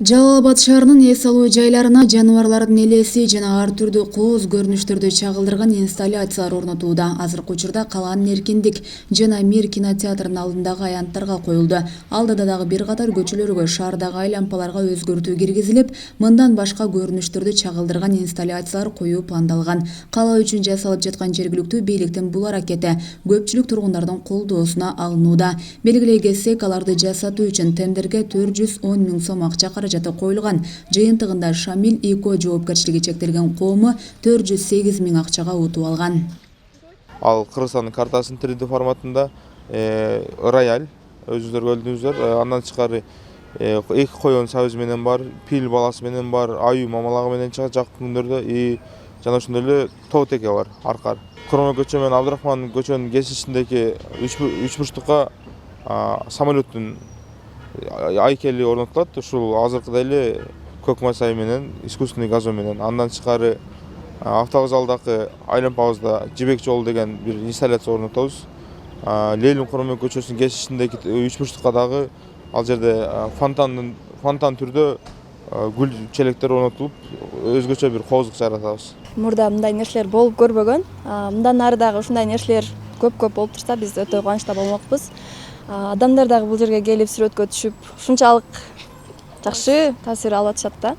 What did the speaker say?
Жалал Абад шаарынын эс алуу жайларына жаныбарлардын элеси жана ар түрдүү кооз көрүнүштөрдү чагылдырган инсталляциялар орнотууда. Азыркы учурда Калаанын Эркиндик жана Мир кинотеатрынын алдындагы аянттарга коюлду. Алдыда дагы бир катар көчөлөргө, шаардагы айлампаларга өзгөртүү киргизилип, мындан башка көрүнүштөрдү чагылдырган инсталляциялар коюу пландалган. Кала үчүн жасалып жаткан жергиликтүү бийликтин бул аракети көпчүлүк тургундардын колдоосуна алынууда. Белгилей кетсек, аларды жасатуу үчүн тендерге 410 миң сом акча каражаты коюлган. Жыйынтыгында Шамил ИКО жоопкерчилиги чектелген коому 408 миң акчага утуп алган. Ал Кыргызстандын картасынын 3D форматында рояль өзүңүздөр көрдүңүздөр. Андан тышкары эки коен сабыз менен бар, пил баласы менен бар, аюу мамалагы менен чыгат жакын күндөрдө. Жана ошондой эле тоотеке бар аркар. Коромо көчө менен Абдрахман көчөнүн кесишиндеги үч бурчтукка самолеттин айкели орнотулат. Ушул азыркыдай эле көк масай менен, искусственный газон менен. Андан тышкары автовокзалдагы айлампабызда жибек жолу деген бир инсталляция орнотобуз. Ленин Коромо көчөсүнүн кесишиндеги үч бурчтукка дагы ал жерде фонтан түрдө гүл челектер орнотулуп, өзгөчө бир кооздук жаратабыз. Мурда мындай нерселер болуп көрбөгөн. Мындан ары дагы ушундай нерселер көп болуп турса, биз өтө кубанычта болмокпуз. Адамдар дагы бул жерге келип сүрөткө түшүп, ушунчалык жакшы таасир алып атышат да.